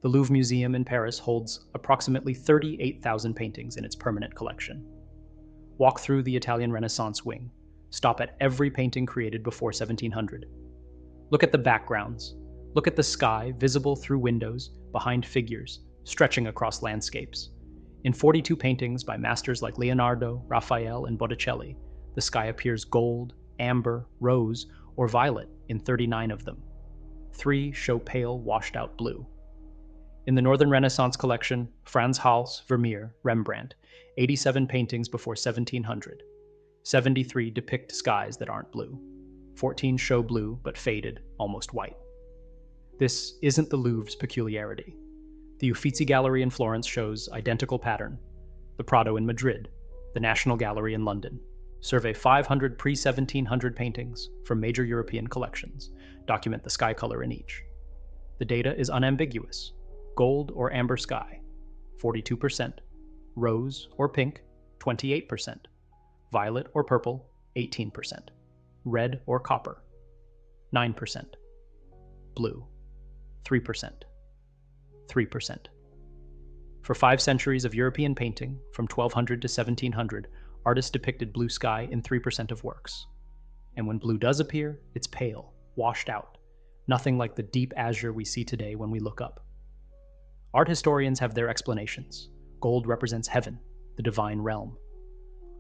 The Louvre Museum in Paris holds approximately 38,000 paintings in its permanent collection. Walk through the Italian Renaissance wing. Stop at every painting created before 1700. Look at the backgrounds. Look at the sky visible through windows, behind figures, stretching across landscapes. In 42 paintings by masters like Leonardo, Raphael, and Botticelli, the sky appears gold, amber, rose, or violet in 39 of them. 3 show pale, washed-out blue. In the Northern Renaissance collection, Frans Hals, Vermeer, Rembrandt, 87 paintings before 1700. 73 depict skies that aren't blue. 14 show blue, but faded, almost white. This isn't the Louvre's peculiarity. The Uffizi Gallery in Florence shows identical pattern. The Prado in Madrid, the National Gallery in London. Survey 500 pre-1700 paintings from major European collections. Document the sky color in each. The data is unambiguous. Gold or amber sky, 42%. Rose or pink, 28%. Violet or purple, 18%. Red or copper, 9%. Blue, 3%. 3%. For 5 centuries of European painting, from 1200 to 1700, artists depicted blue sky in 3% of works. And when blue does appear, it's pale, washed out, nothing like the deep azure we see today when we look up. Art historians have their explanations. Gold represents heaven, the divine realm.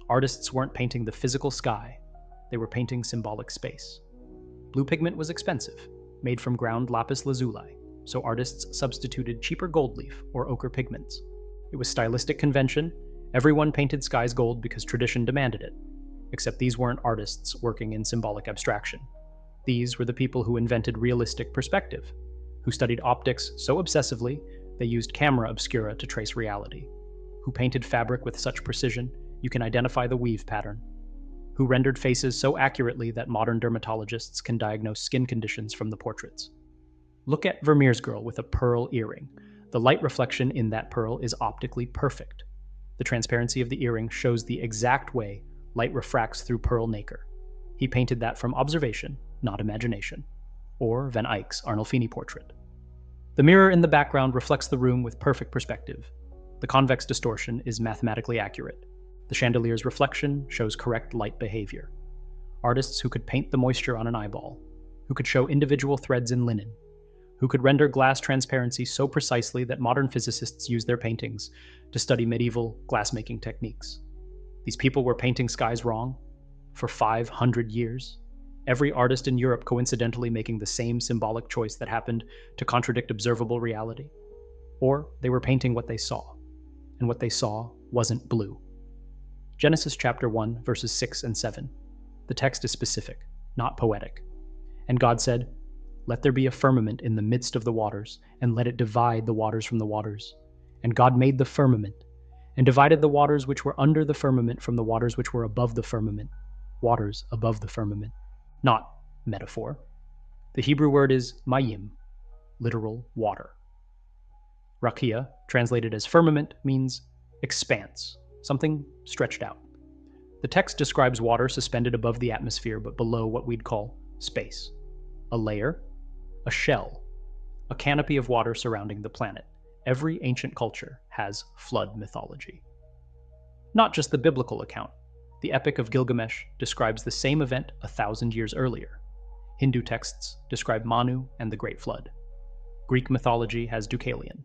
Artists weren't painting the physical sky, they were painting symbolic space. Blue pigment was expensive, made from ground lapis lazuli, so artists substituted cheaper gold leaf or ochre pigments. It was stylistic convention. Everyone painted skies gold because tradition demanded it. Except these weren't artists working in symbolic abstraction. These were the people who invented realistic perspective, who studied optics so obsessively they used camera obscura to trace reality, who painted fabric with such precision you can identify the weave pattern, who rendered faces so accurately that modern dermatologists can diagnose skin conditions from the portraits. Look at Vermeer's girl with a pearl earring. The light reflection in that pearl is optically perfect. The transparency of the earring shows the exact way light refracts through pearl nacre. He painted that from observation, not imagination. Or Van Eyck's Arnolfini portrait. The mirror in the background reflects the room with perfect perspective. The convex distortion is mathematically accurate. The chandelier's reflection shows correct light behavior. Artists who could paint the moisture on an eyeball, who could show individual threads in linen, who could render glass transparency so precisely that modern physicists use their paintings to study medieval glassmaking techniques. These people were painting skies wrong for 500 years. Every artist in Europe coincidentally making the same symbolic choice that happened to contradict observable reality. Or they were painting what they saw, and what they saw wasn't blue. Genesis chapter 1, verses 6 and 7. The text is specific, not poetic. And God said, "Let there be a firmament in the midst of the waters, and let it divide the waters from the waters. And God made the firmament, and divided the waters which were under the firmament from the waters which were above the firmament." Waters above the firmament, not metaphor. The Hebrew word is mayim, literal water. Rakia, translated as firmament, means expanse, something stretched out. The text describes water suspended above the atmosphere but below what we'd call space. A layer, a shell, a canopy of water surrounding the planet. Every ancient culture has flood mythology. Not just the biblical account. The Epic of Gilgamesh describes the same event 1,000 years earlier. Hindu texts describe Manu and the Great Flood. Greek mythology has Deucalion.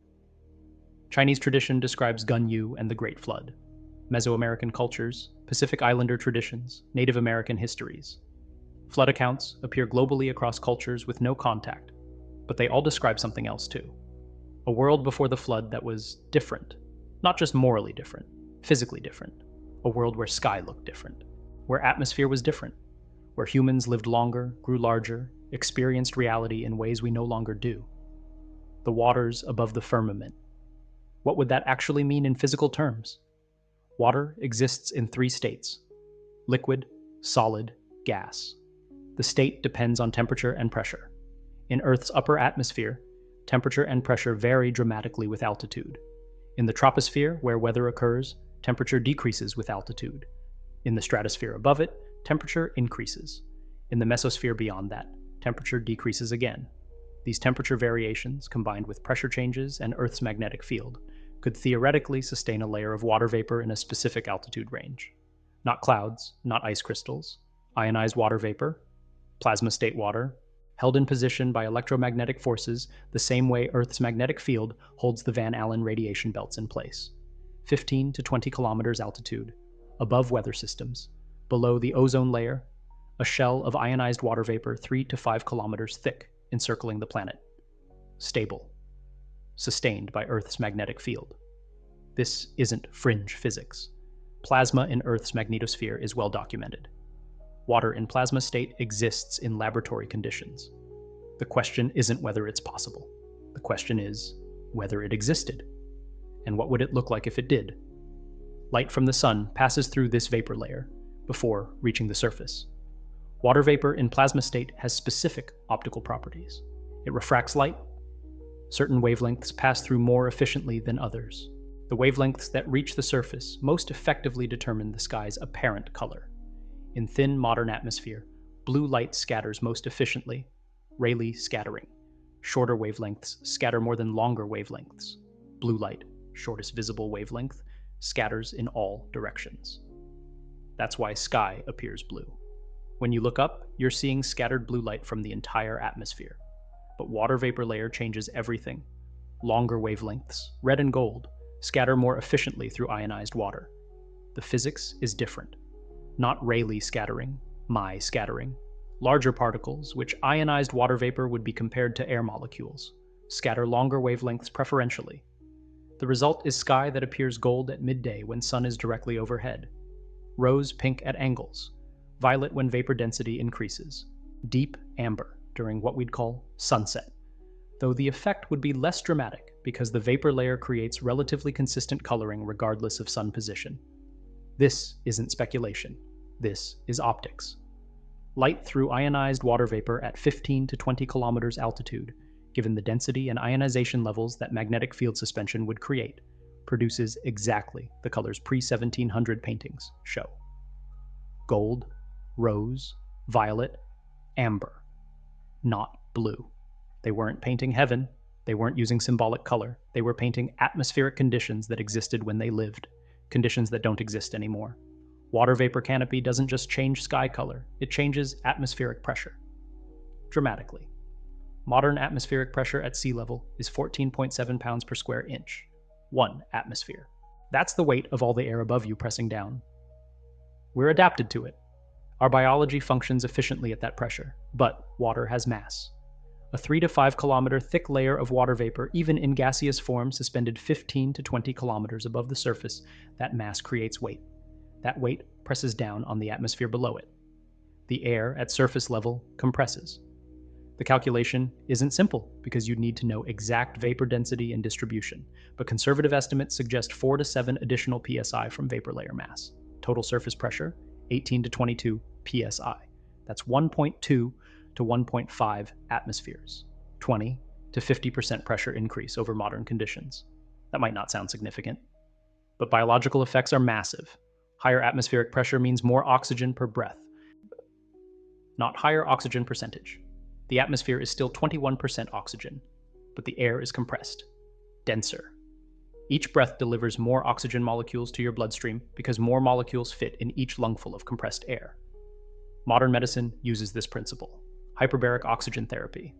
Chinese tradition describes Gunyu and the Great Flood. Mesoamerican cultures, Pacific Islander traditions, Native American histories. Flood accounts appear globally across cultures with no contact, but they all describe something else too. A world before the flood that was different, not just morally different, physically different. A world where sky looked different, where atmosphere was different, where humans lived longer, grew larger, experienced reality in ways we no longer do. The waters above the firmament. What would that actually mean in physical terms? Water exists in 3 states: liquid, solid, gas. The state depends on temperature and pressure. In Earth's upper atmosphere, temperature and pressure vary dramatically with altitude. In the troposphere, where weather occurs, temperature decreases with altitude. In the stratosphere above it, temperature increases. In the mesosphere beyond that, temperature decreases again. These temperature variations, combined with pressure changes and Earth's magnetic field, could theoretically sustain a layer of water vapor in a specific altitude range. Not clouds, not ice crystals, ionized water vapor, plasma state water, held in position by electromagnetic forces the same way Earth's magnetic field holds the Van Allen radiation belts in place. 15 to 20 kilometers altitude, above weather systems, below the ozone layer, a shell of ionized water vapor 3 to 5 kilometers thick encircling the planet. Stable. Sustained by Earth's magnetic field. This isn't fringe physics. Plasma in Earth's magnetosphere is well documented. Water in plasma state exists in laboratory conditions. The question isn't whether it's possible. The question is whether it existed. And what would it look like if it did? Light from the sun passes through this vapor layer before reaching the surface. Water vapor in plasma state has specific optical properties. It refracts light. Certain wavelengths pass through more efficiently than others. The wavelengths that reach the surface most effectively determine the sky's apparent color. In thin modern atmosphere, blue light scatters most efficiently, Rayleigh scattering. Shorter wavelengths scatter more than longer wavelengths. Blue light, shortest visible wavelength, scatters in all directions. That's why sky appears blue. When you look up, you're seeing scattered blue light from the entire atmosphere. But water vapor layer changes everything. Longer wavelengths, red and gold, scatter more efficiently through ionized water. The physics is different. Not Rayleigh scattering, my scattering. Larger particles, which ionized water vapor would be compared to air molecules, scatter longer wavelengths preferentially. The result is sky that appears gold at midday when sun is directly overhead, rose pink at angles, violet when vapor density increases, deep amber during what we'd call sunset, though the effect would be less dramatic because the vapor layer creates relatively consistent coloring regardless of sun position. This isn't speculation. This is optics. Light through ionized water vapor at 15 to 20 kilometers altitude, given the density and ionization levels that magnetic field suspension would create, produces exactly the colors pre-1700 paintings show. Gold, rose, violet, amber. Not blue. They weren't painting heaven. They weren't using symbolic color. They were painting atmospheric conditions that existed when they lived, conditions that don't exist anymore. Water vapor canopy doesn't just change sky color, it changes atmospheric pressure. Dramatically. Modern atmospheric pressure at sea level is 14.7 pounds per square inch. 1 atmosphere. That's the weight of all the air above you pressing down. We're adapted to it. Our biology functions efficiently at that pressure, but water has mass. A 3 to 5 kilometer thick layer of water vapor, even in gaseous form suspended 15 to 20 kilometers above the surface, that mass creates weight. That weight presses down on the atmosphere below it. The air at surface level compresses. The calculation isn't simple because you'd need to know exact vapor density and distribution, but conservative estimates suggest 4 to 7 additional psi from vapor layer mass. Total surface pressure, 18 to 22 psi. That's 1.2 to 1.5 atmospheres, 20 to 50% pressure increase over modern conditions. That might not sound significant, but biological effects are massive. Higher atmospheric pressure means more oxygen per breath, not higher oxygen percentage. The atmosphere is still 21% oxygen, but the air is compressed, denser. Each breath delivers more oxygen molecules to your bloodstream because more molecules fit in each lungful of compressed air. Modern medicine uses this principle. Hyperbaric oxygen therapy.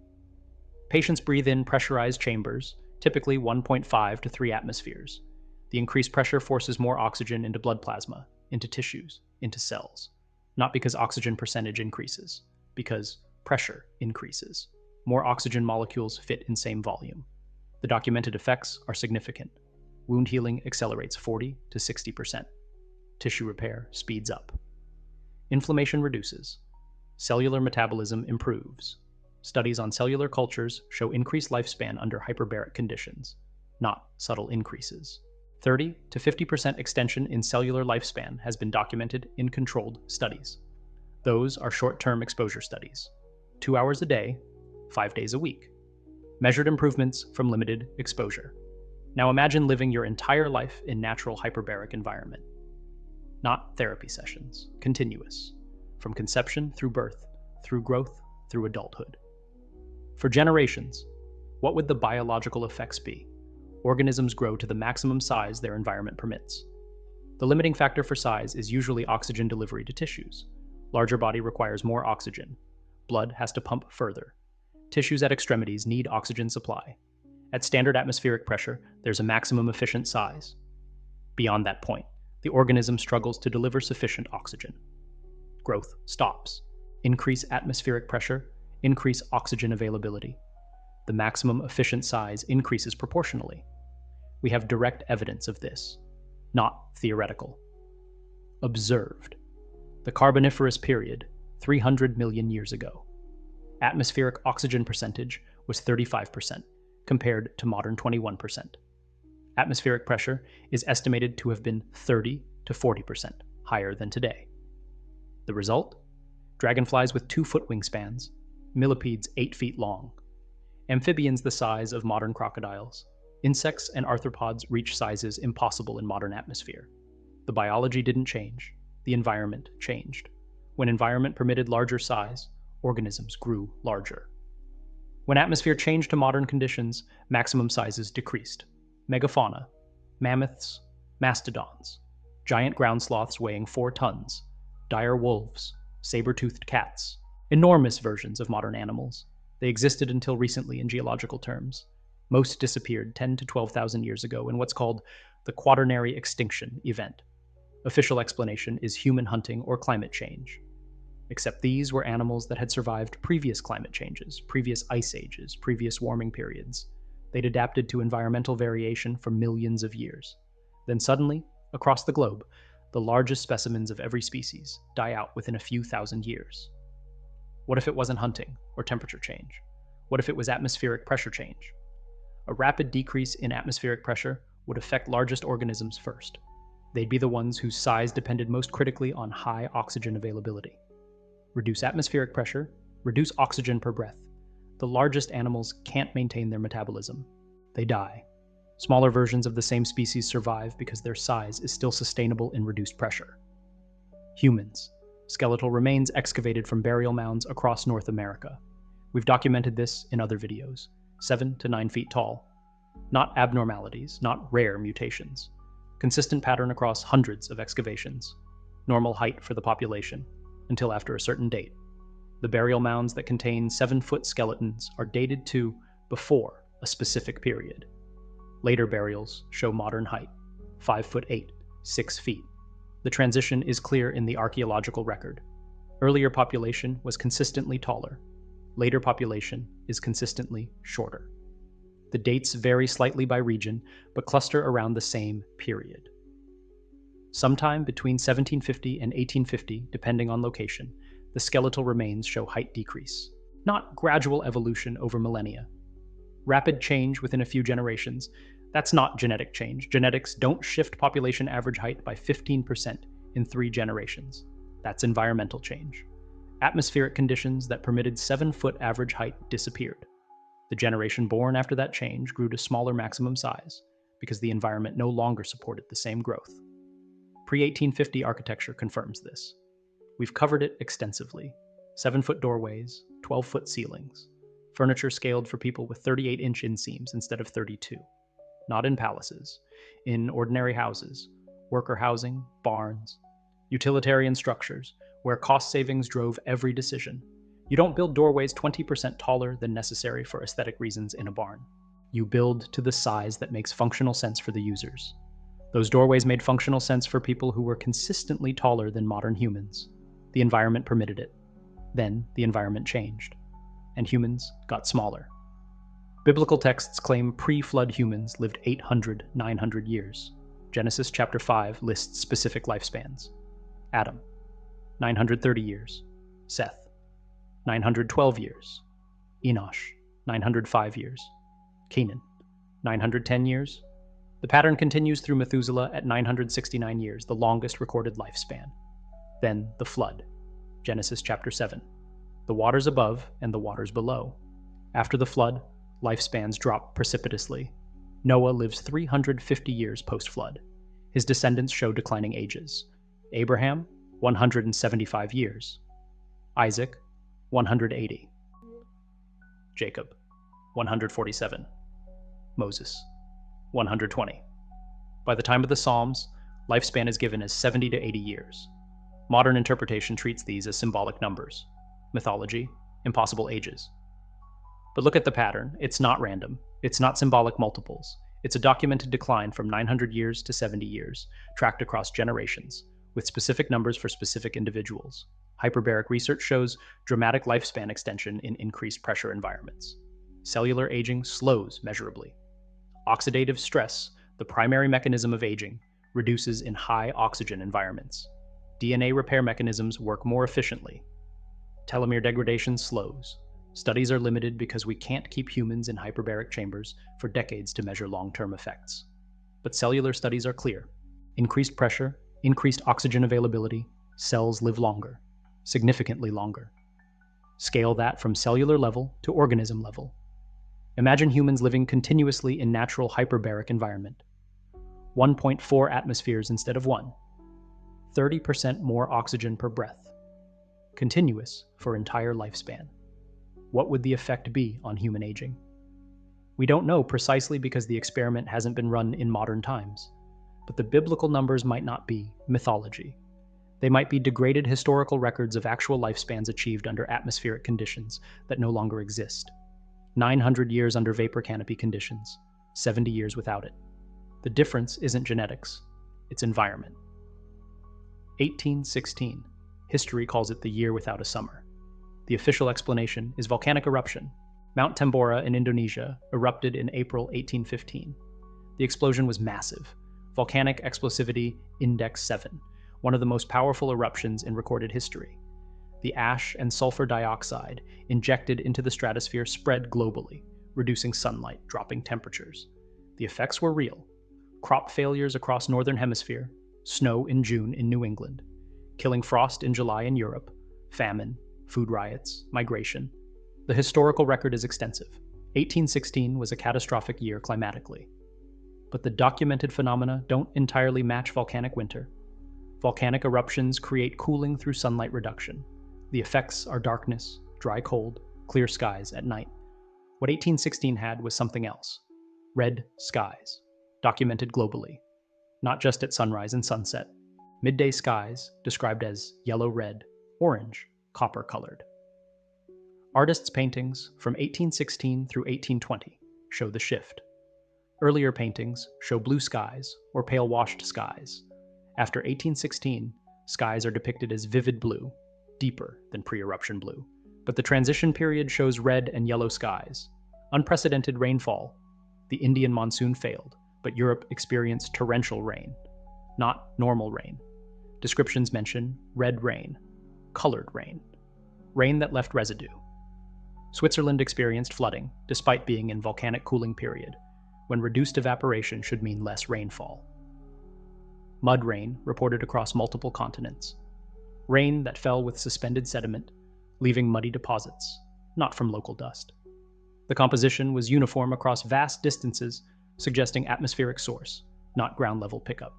Patients breathe in pressurized chambers, typically 1.5 to 3 atmospheres. The increased pressure forces more oxygen into blood plasma, into tissues, into cells. Not because oxygen percentage increases, because pressure increases. More oxygen molecules fit in same volume. The documented effects are significant. Wound healing accelerates 40 to 60%. Tissue repair speeds up. Inflammation reduces. Cellular metabolism improves. Studies on cellular cultures show increased lifespan under hyperbaric conditions, not subtle increases. 30 to 50% extension in cellular lifespan has been documented in controlled studies. Those are short-term exposure studies. 2 hours a day, 5 days a week. Measured improvements from limited exposure. Now imagine living your entire life in natural hyperbaric environment. Not therapy sessions, continuous. From conception through birth, through growth, through adulthood. For generations, what would the biological effects be? Organisms grow to the maximum size their environment permits. The limiting factor for size is usually oxygen delivery to tissues. Larger body requires more oxygen. Blood has to pump further. Tissues at extremities need oxygen supply. At standard atmospheric pressure, there's a maximum efficient size. Beyond that point, the organism struggles to deliver sufficient oxygen. Growth stops. Increase atmospheric pressure, increase oxygen availability. The maximum efficient size increases proportionally. We have direct evidence of this, not theoretical. Observed. The Carboniferous period, 300 million years ago. Atmospheric oxygen percentage was 35%, compared to modern 21%. Atmospheric pressure is estimated to have been 30 to 40% higher than today. The result? Dragonflies with 2-foot wingspans, millipedes 8 feet long, amphibians the size of modern crocodiles. Insects and arthropods reach sizes impossible in modern atmosphere. The biology didn't change, the environment changed. When environment permitted larger size, organisms grew larger. When atmosphere changed to modern conditions, maximum sizes decreased. Megafauna, mammoths, mastodons, giant ground sloths weighing 4 tons, dire wolves, saber-toothed cats, enormous versions of modern animals. They existed until recently in geological terms. Most disappeared 10 to 12,000 years ago in what's called the Quaternary Extinction event. Official explanation is human hunting or climate change. Except these were animals that had survived previous climate changes, previous ice ages, previous warming periods. They'd adapted to environmental variation for millions of years. Then suddenly, across the globe, the largest specimens of every species die out within a few thousand years. What if it wasn't hunting or temperature change? What if it was atmospheric pressure change? A rapid decrease in atmospheric pressure would affect largest organisms first. They'd be the ones whose size depended most critically on high oxygen availability. Reduce atmospheric pressure, reduce oxygen per breath. The largest animals can't maintain their metabolism. They die. Smaller versions of the same species survive because their size is still sustainable in reduced pressure. Humans. Skeletal remains excavated from burial mounds across North America. We've documented this in other videos. 7 to 9 feet tall. Not abnormalities, not rare mutations. Consistent pattern across hundreds of excavations. Normal height for the population, until after a certain date. The burial mounds that contain 7-foot skeletons are dated to before a specific period. Later burials show modern height, 5'8", 6 feet. The transition is clear in the archaeological record. Earlier population was consistently taller. Later population is consistently shorter. The dates vary slightly by region, but cluster around the same period. Sometime between 1750 and 1850, depending on location, the skeletal remains show height decrease, not gradual evolution over millennia. Rapid change within a few generations, that's not genetic change. Genetics don't shift population average height by 15% in 3 generations. That's environmental change. Atmospheric conditions that permitted 7-foot average height disappeared. The generation born after that change grew to smaller maximum size because the environment no longer supported the same growth. Pre-1850 architecture confirms this. We've covered it extensively. 7-foot doorways, 12-foot ceilings. Furniture scaled for people with 38-inch inseams instead of 32. Not in palaces, in ordinary houses, worker housing, barns, utilitarian structures, where cost savings drove every decision. You don't build doorways 20% taller than necessary for aesthetic reasons in a barn. You build to the size that makes functional sense for the users. Those doorways made functional sense for people who were consistently taller than modern humans. The environment permitted it. Then the environment changed, and humans got smaller. Biblical texts claim pre-flood humans lived 800, 900 years. Genesis chapter 5 lists specific lifespans. Adam, 930 years. Seth, 912 years. Enosh, 905 years. Canaan, 910 years. The pattern continues through Methuselah at 969 years, the longest recorded lifespan. Then the flood. Genesis chapter 7. The waters above and the waters below. After the flood, lifespans drop precipitously. Noah lives 350 years post-flood. His descendants show declining ages. Abraham, 175 years. Isaac, 180. Jacob, 147. Moses, 120. By the time of the Psalms, lifespan is given as 70 to 80 years. Modern interpretation treats these as symbolic numbers. Mythology, impossible ages. But look at the pattern. It's not random. It's not symbolic multiples. It's a documented decline from 900 years to 70 years, tracked across generations, with specific numbers for specific individuals. Hyperbaric research shows dramatic lifespan extension in increased pressure environments. Cellular aging slows measurably. Oxidative stress, the primary mechanism of aging, reduces in high oxygen environments. DNA repair mechanisms work more efficiently. Telomere degradation slows. Studies are limited because we can't keep humans in hyperbaric chambers for decades to measure long-term effects. But cellular studies are clear. Increased pressure, increased oxygen availability, cells live longer, significantly longer. Scale that from cellular level to organism level. Imagine humans living continuously in natural hyperbaric environment. 1.4 atmospheres instead of 1. 30% more oxygen per breath. Continuous for entire lifespan. What would the effect be on human aging? We don't know precisely because the experiment hasn't been run in modern times. But the biblical numbers might not be mythology. They might be degraded historical records of actual lifespans achieved under atmospheric conditions that no longer exist. 900 years under vapor canopy conditions, 70 years without it. The difference isn't genetics, it's environment. 1816. History calls it the year without a summer. The official explanation is volcanic eruption. Mount Tambora in Indonesia erupted in April 1815. The explosion was massive. Volcanic explosivity index 7, one of the most powerful eruptions in recorded history. The ash and sulfur dioxide injected into the stratosphere spread globally, reducing sunlight, dropping temperatures. The effects were real. Crop failures across northern hemisphere, snow in June in New England, killing frost in July in Europe, famine, food riots, migration. The historical record is extensive. 1816 was a catastrophic year climatically. But the documented phenomena don't entirely match volcanic winter. Volcanic eruptions create cooling through sunlight reduction. The effects are darkness, dry cold, clear skies at night. What 1816 had was something else. Red skies, documented globally. Not just at sunrise and sunset. Midday skies, described as yellow-red, orange, copper-colored. Artists' paintings from 1816 through 1820 show the shift. Earlier paintings show blue skies or pale-washed skies. After 1816, skies are depicted as vivid blue, deeper than pre-eruption blue. But the transition period shows red and yellow skies. Unprecedented rainfall. The Indian monsoon failed, but Europe experienced torrential rain, not normal rain. Descriptions mention red rain, colored rain, rain that left residue. Switzerland experienced flooding, despite being in volcanic cooling period, when reduced evaporation should mean less rainfall. Mud rain reported across multiple continents. Rain that fell with suspended sediment, leaving muddy deposits, not from local dust. The composition was uniform across vast distances, suggesting atmospheric source, not ground-level pickup.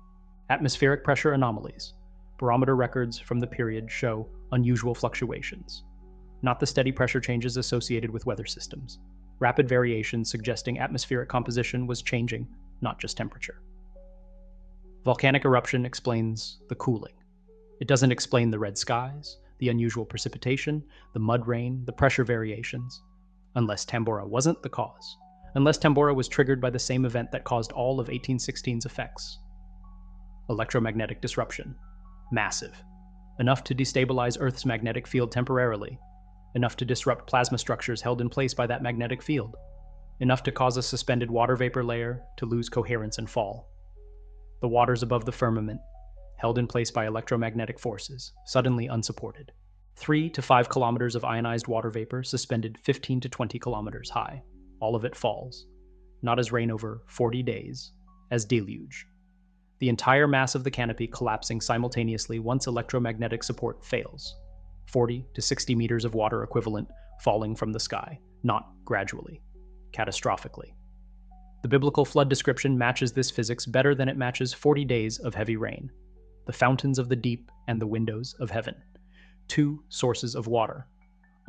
Atmospheric pressure anomalies. Barometer records from the period show unusual fluctuations, not the steady pressure changes associated with weather systems. Rapid variations suggesting atmospheric composition was changing, not just temperature. Volcanic eruption explains the cooling. It doesn't explain the red skies, the unusual precipitation, the mud rain, the pressure variations. Unless Tambora wasn't the cause. Unless Tambora was triggered by the same event that caused all of 1816's effects. Electromagnetic disruption. Massive. Enough to destabilize Earth's magnetic field temporarily. Enough to disrupt plasma structures held in place by that magnetic field. Enough to cause a suspended water vapor layer to lose coherence and fall. The waters above the firmament, held in place by electromagnetic forces, suddenly unsupported. 3 to 5 kilometers of ionized water vapor suspended 15 to 20 kilometers high. All of it falls. Not as rain over 40 days, as deluge. The entire mass of the canopy collapsing simultaneously once electromagnetic support fails. 40 to 60 meters of water equivalent falling from the sky, not gradually, catastrophically. The biblical flood description matches this physics better than it matches 40 days of heavy rain. The fountains of the deep and the windows of heaven. 2 sources of water.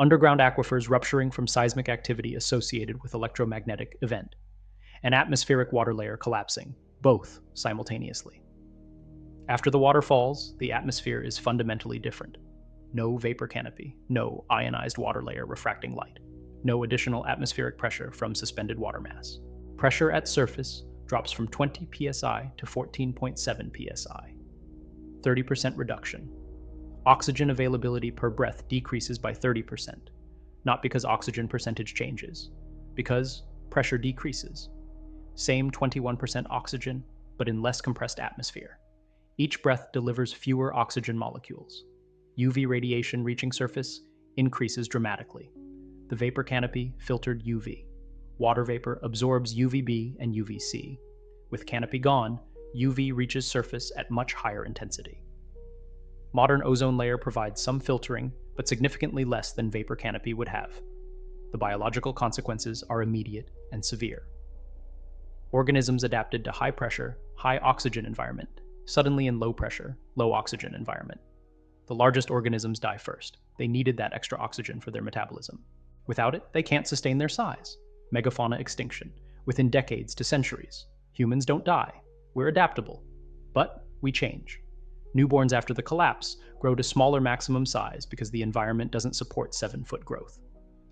underground aquifers rupturing from seismic activity associated with electromagnetic event, and atmospheric water layer collapsing, both simultaneously. After the water falls, the atmosphere is fundamentally different. No vapor canopy, no ionized water layer refracting light, no additional atmospheric pressure from suspended water mass. Pressure at surface drops from 20 psi to 14.7 psi. 30% reduction. Oxygen availability per breath decreases by 30%, not because oxygen percentage changes, because pressure decreases. Same 21% oxygen, but in less compressed atmosphere. Each breath delivers fewer oxygen molecules. UV radiation reaching surface increases dramatically. The vapor canopy filtered UV. Water vapor absorbs UVB and UVC. With canopy gone, UV reaches surface at much higher intensity. Modern ozone layer provides some filtering, but significantly less than vapor canopy would have. The biological consequences are immediate and severe. Organisms adapted to high pressure, high oxygen environment, suddenly in low pressure, low oxygen environment. The largest organisms die first. They needed that extra oxygen for their metabolism. Without it, they can't sustain their size. Megafauna extinction, within decades to centuries. Humans don't die. We're adaptable. But we change. Newborns after the collapse grow to smaller maximum size because the environment doesn't support 7-foot growth.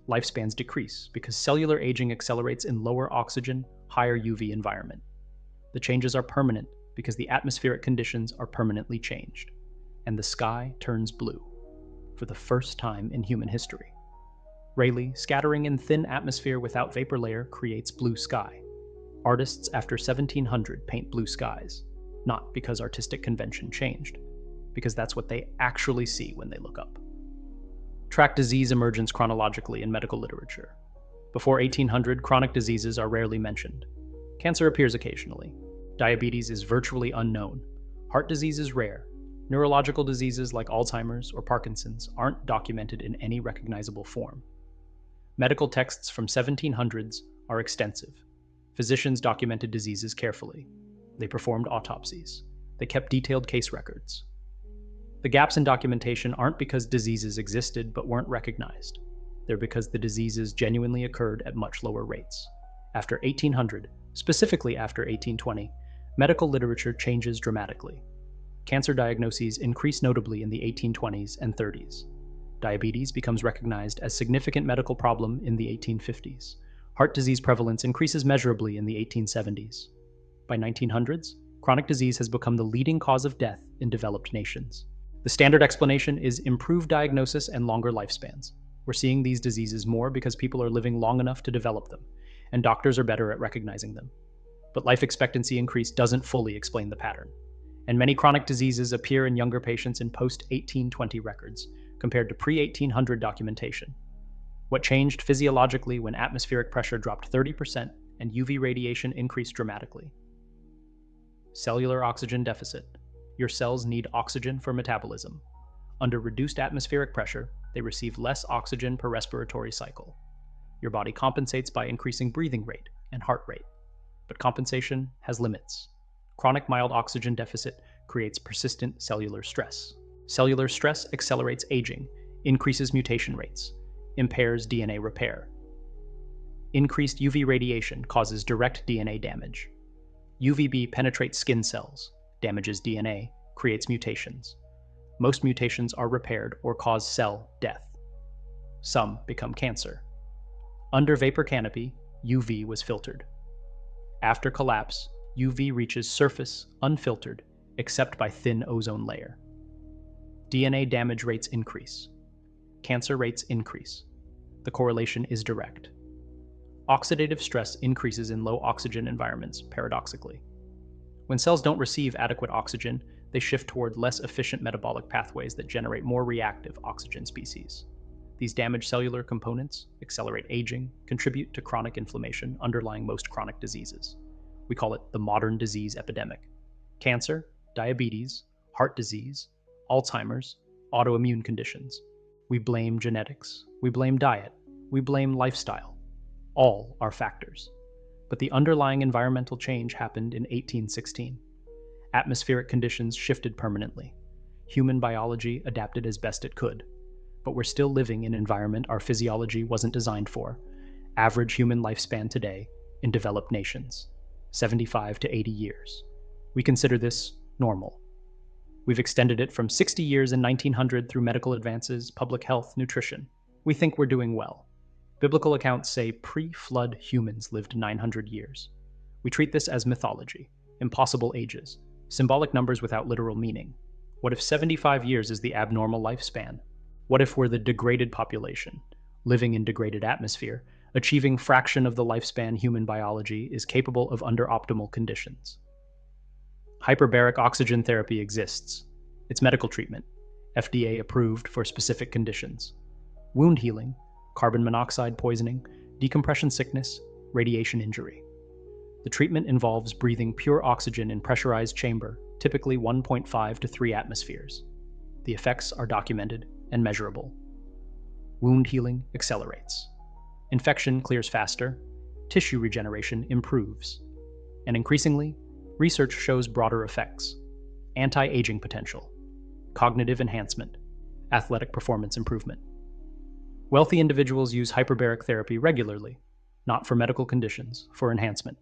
Lifespans decrease because cellular aging accelerates in lower oxygen, higher UV environment. The changes are permanent because the atmospheric conditions are permanently changed. And the sky turns blue, for the first time in human history. Rayleigh, scattering in thin atmosphere without vapor layer, creates blue sky. Artists after 1700 paint blue skies, not because artistic convention changed, because that's what they actually see when they look up. Track disease emergence chronologically in medical literature. Before 1800, chronic diseases are rarely mentioned. Cancer appears occasionally. Diabetes is virtually unknown. Heart disease is rare. Neurological diseases like Alzheimer's or Parkinson's aren't documented in any recognizable form. Medical texts from 1700s are extensive. Physicians documented diseases carefully. They performed autopsies. They kept detailed case records. The gaps in documentation aren't because diseases existed but weren't recognized. They're because the diseases genuinely occurred at much lower rates. After 1800, specifically after 1820, medical literature changes dramatically. Cancer diagnoses increase notably in the 1820s and 30s. Diabetes becomes recognized as a significant medical problem in the 1850s. Heart disease prevalence increases measurably in the 1870s. By 1900s, chronic disease has become the leading cause of death in developed nations. The standard explanation is improved diagnosis and longer lifespans. We're seeing these diseases more because people are living long enough to develop them, and doctors are better at recognizing them. But life expectancy increase doesn't fully explain the pattern. And many chronic diseases appear in younger patients in post-1820 records, compared to pre-1800 documentation. What changed physiologically when atmospheric pressure dropped 30% and UV radiation increased dramatically? Cellular oxygen deficit. Your cells need oxygen for metabolism. Under reduced atmospheric pressure, they receive less oxygen per respiratory cycle. Your body compensates by increasing breathing rate and heart rate. But compensation has limits. Chronic mild oxygen deficit creates persistent cellular stress. Cellular stress accelerates aging, increases mutation rates, impairs DNA repair. Increased UV radiation causes direct DNA damage. UVB penetrates skin cells, damages DNA, creates mutations. Most mutations are repaired or cause cell death. Some become cancer. Under vapor canopy, UV was filtered. After collapse, UV reaches surface unfiltered, except by thin ozone layer. DNA damage rates increase. Cancer rates increase. The correlation is direct. Oxidative stress increases in low oxygen environments, paradoxically. When cells don't receive adequate oxygen, they shift toward less efficient metabolic pathways that generate more reactive oxygen species. These damaged cellular components accelerate aging, contribute to chronic inflammation underlying most chronic diseases. We call it the modern disease epidemic. Cancer, diabetes, heart disease, Alzheimer's, autoimmune conditions. We blame genetics, we blame diet, we blame lifestyle. All are factors. But the underlying environmental change happened in 1816. Atmospheric conditions shifted permanently. Human biology adapted as best it could. but we're still living in an environment our physiology wasn't designed for. Average human lifespan today in developed nations, 75 to 80 years. We consider this normal. We've extended it from 60 years in 1900 through medical advances, public health, nutrition. We think we're doing well. Biblical accounts say pre-flood humans lived 900 years. We treat this as mythology, impossible ages, symbolic numbers without literal meaning. What if 75 years is the abnormal lifespan? What if we're the degraded population, living in degraded atmosphere, achieving fraction of the lifespan human biology is capable of under optimal conditions? Hyperbaric oxygen therapy exists. It's medical treatment, FDA approved for specific conditions. Wound healing, carbon monoxide poisoning, decompression sickness, radiation injury. The treatment involves breathing pure oxygen in pressurized chamber, typically 1.5 to 3 atmospheres. The effects are documented and measurable. Wound healing accelerates. Infection clears faster. Tissue regeneration improves. And increasingly, research shows broader effects: anti-aging potential, cognitive enhancement, athletic performance improvement. Wealthy individuals use hyperbaric therapy regularly, not for medical conditions, for enhancement.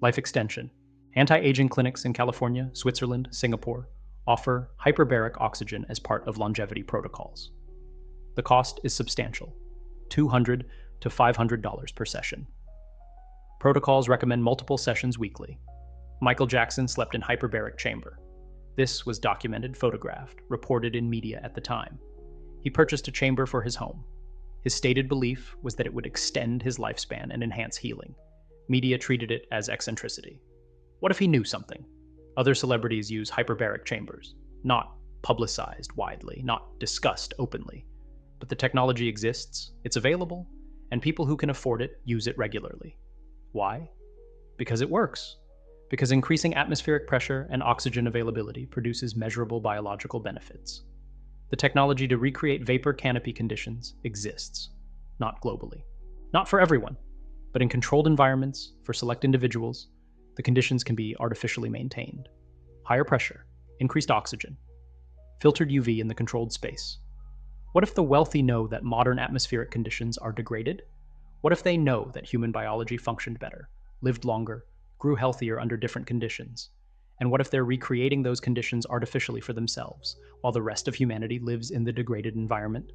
Life extension. Anti-aging clinics in California, Switzerland, Singapore offer hyperbaric oxygen as part of longevity protocols. The cost is substantial, $200 to $500 per session. Protocols recommend multiple sessions weekly. Michael Jackson slept in hyperbaric chamber. This was documented, photographed, reported in media at the time. He purchased a chamber for his home. His stated belief was that it would extend his lifespan and enhance healing. Media treated it as eccentricity. What if he knew something? Other celebrities use hyperbaric chambers, not publicized widely, not discussed openly. But the technology exists, it's available, and people who can afford it use it regularly. Why? Because it works. Because increasing atmospheric pressure and oxygen availability produces measurable biological benefits. The technology to recreate vapor canopy conditions exists, not globally. Not for everyone, but in controlled environments, for select individuals, the conditions can be artificially maintained. Higher pressure, increased oxygen, filtered UV in the controlled space. What if the wealthy know that modern atmospheric conditions are degraded? What if they know that human biology functioned better, lived longer, grew healthier under different conditions? And what if they're recreating those conditions artificially for themselves, while the rest of humanity lives in the degraded environment?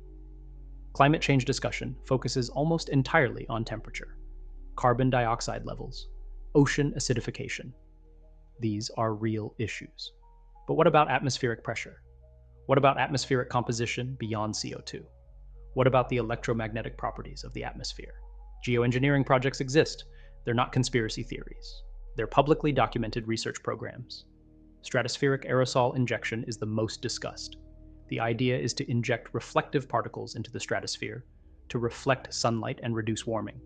Climate change discussion focuses almost entirely on temperature, carbon dioxide levels, ocean acidification. These are real issues. But what about atmospheric pressure? What about atmospheric composition beyond CO2? What about the electromagnetic properties of the atmosphere? Geoengineering projects exist. They're not conspiracy theories. They're publicly documented research programs. Stratospheric aerosol injection is the most discussed. The idea is to inject reflective particles into the stratosphere to reflect sunlight and reduce warming.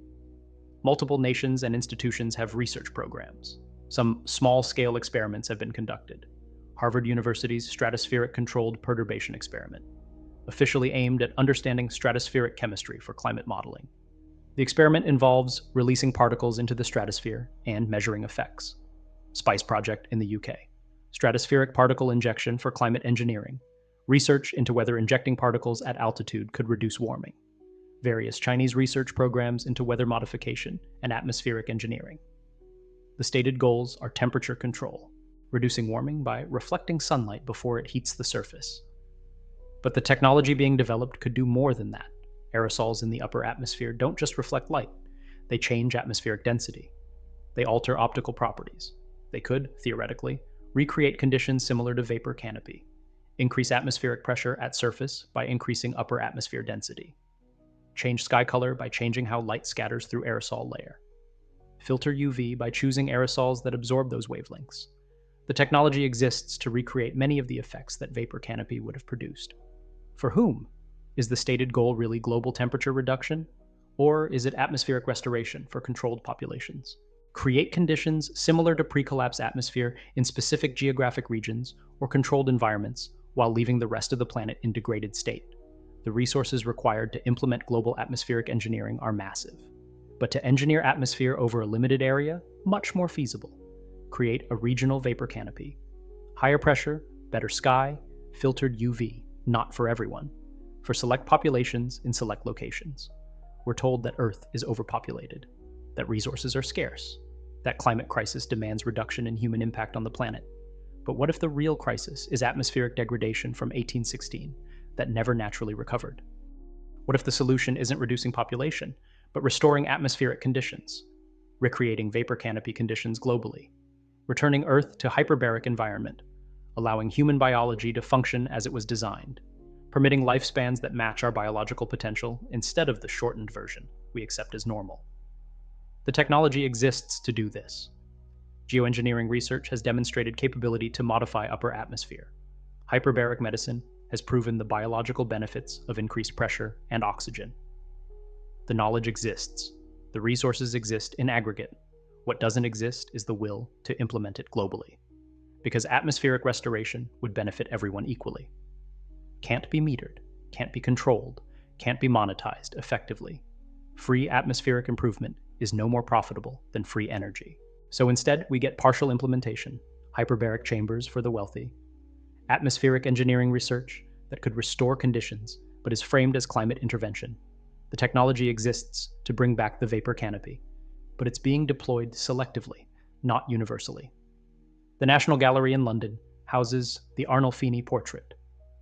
Multiple nations and institutions have research programs. Some small-scale experiments have been conducted. Harvard University's Stratospheric Controlled Perturbation Experiment, officially aimed at understanding stratospheric chemistry for climate modeling. The experiment involves releasing particles into the stratosphere and measuring effects. SPICE project in the UK. Stratospheric particle injection for climate engineering. Research into whether injecting particles at altitude could reduce warming. Various Chinese research programs into weather modification and atmospheric engineering. The stated goals are temperature control, reducing warming by reflecting sunlight before it heats the surface. But the technology being developed could do more than that. Aerosols in the upper atmosphere don't just reflect light, they change atmospheric density. They alter optical properties. They could, theoretically, recreate conditions similar to vapor canopy, increase atmospheric pressure at surface by increasing upper atmosphere density, change sky color by changing how light scatters through aerosol layer, filter UV by choosing aerosols that absorb those wavelengths. The technology exists to recreate many of the effects that vapor canopy would have produced. For whom? Is the stated goal really global temperature reduction? Or is it atmospheric restoration for controlled populations? Create conditions similar to pre-collapse atmosphere in specific geographic regions or controlled environments while leaving the rest of the planet in degraded state. The resources required to implement global atmospheric engineering are massive. But to engineer atmosphere over a limited area, much more feasible. Create a regional vapor canopy. Higher pressure, better sky, filtered UV, not for everyone. for select populations in select locations. We're told that Earth is overpopulated, that resources are scarce, that climate crisis demands reduction in human impact on the planet. But what if the real crisis is atmospheric degradation from 1816 that never naturally recovered? What if the solution isn't reducing population, but restoring atmospheric conditions, recreating vapor canopy conditions globally, returning Earth to hyperbaric environment, allowing human biology to function as it was designed, permitting lifespans that match our biological potential instead of the shortened version we accept as normal? The technology exists to do this. Geoengineering research has demonstrated capability to modify upper atmosphere. Hyperbaric medicine has proven the biological benefits of increased pressure and oxygen. The knowledge exists. The resources exist in aggregate. What doesn't exist is the will to implement it globally. Because atmospheric restoration would benefit everyone equally. Can't be metered, can't be controlled, can't be monetized effectively. Free atmospheric improvement is no more profitable than free energy. So instead, we get partial implementation, hyperbaric chambers for the wealthy, atmospheric engineering research that could restore conditions but is framed as climate intervention. The technology exists to bring back the vapor canopy, but it's being deployed selectively, not universally. The National Gallery in London houses the Arnolfini portrait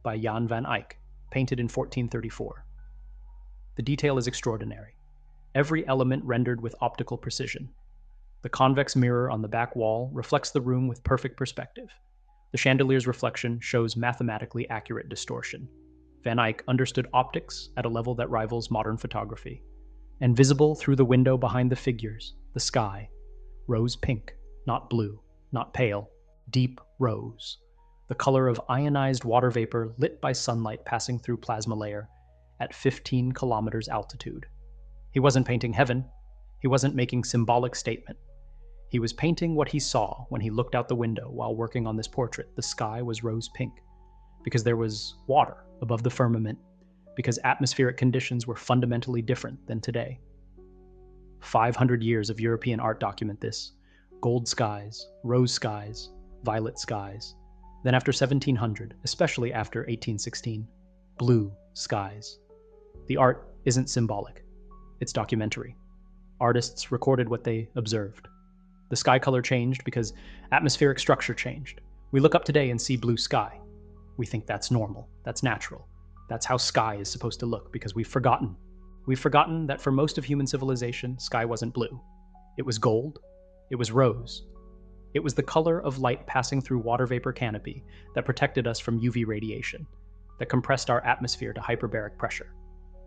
by Jan van Eyck, painted in 1434. The detail is extraordinary. Every element rendered with optical precision. The convex mirror on the back wall reflects the room with perfect perspective. The chandelier's reflection shows mathematically accurate distortion. Van Eyck understood optics at a level that rivals modern photography. And visible through the window behind the figures, the sky, rose pink, not blue, not pale, deep rose, the color of ionized water vapor lit by sunlight passing through plasma layer at 15 kilometers altitude. He wasn't painting heaven. He wasn't making symbolic statement. He was painting what he saw when he looked out the window while working on this portrait. The sky was rose pink because there was water above the firmament, because atmospheric conditions were fundamentally different than today. 500 years of European art document this. Gold skies, rose skies, violet skies. Then after 1700, especially after 1816, blue skies. The art isn't symbolic. It's documentary. Artists recorded what they observed. The sky color changed because atmospheric structure changed. We look up today and see blue sky. We think that's normal, that's natural. That's how sky is supposed to look because we've forgotten. We've forgotten that for most of human civilization, sky wasn't blue. It was gold. It was rose. It was the color of light passing through water vapor canopy that protected us from UV radiation, that compressed our atmosphere to hyperbaric pressure,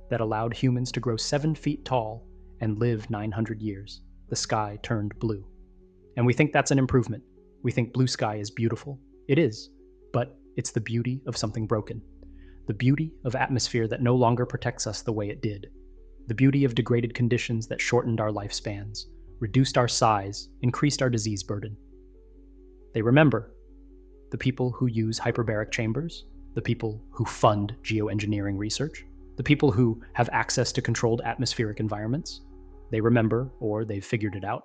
that allowed humans to grow 7 feet tall and live 900 years. The sky turned blue. And we think that's an improvement. We think blue sky is beautiful. It is, but it's the beauty of something broken. The beauty of atmosphere that no longer protects us the way it did. The beauty of degraded conditions that shortened our lifespans, reduced our size, increased our disease burden. They remember. The people who use hyperbaric chambers, the people who fund geoengineering research, the people who have access to controlled atmospheric environments, they remember, or they've figured it out,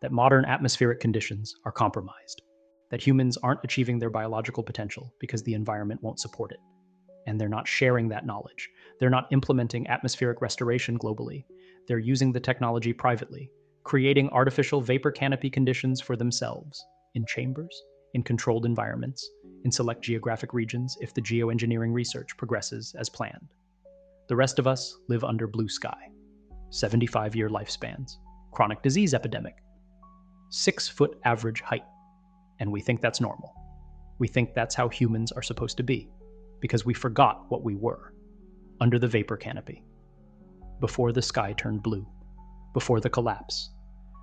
that modern atmospheric conditions are compromised, that humans aren't achieving their biological potential because the environment won't support it. And they're not sharing that knowledge. They're not implementing atmospheric restoration globally. They're using the technology privately, creating artificial vapor canopy conditions for themselves, in chambers, in controlled environments, in select geographic regions if the geoengineering research progresses as planned. The rest of us live under blue sky, 75-year lifespans, chronic disease epidemic, 6-foot average height, and we think that's normal. We think that's how humans are supposed to be, because we forgot what we were, under the vapor canopy, before the sky turned blue, before the collapse,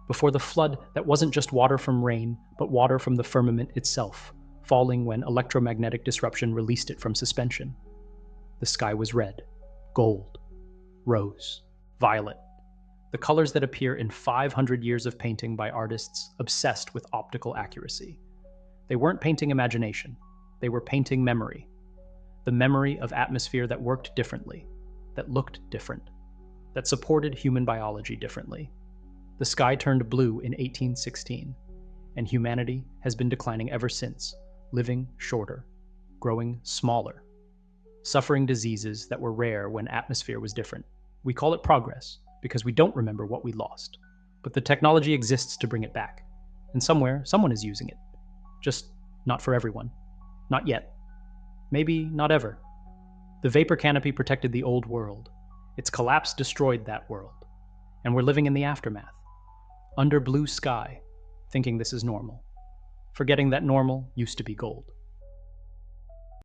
before the flood that wasn't just water from rain, but water from the firmament itself, falling when electromagnetic disruption released it from suspension. The sky was red, gold, rose, violet, the colors that appear in 500 years of painting by artists obsessed with optical accuracy. They weren't painting imagination, they were painting memory. The memory of atmosphere that worked differently, that looked different, that supported human biology differently. The sky turned blue in 1816, and humanity has been declining ever since, living shorter, growing smaller. suffering diseases that were rare when atmosphere was different. We call it progress because we don't remember what we lost. But the technology exists to bring it back. And somewhere, someone is using it. Just not for everyone. Not yet. Maybe not ever. The vapor canopy protected the old world. Its collapse destroyed that world. And we're living in the aftermath. Under blue sky, thinking this is normal. Forgetting that normal used to be gold.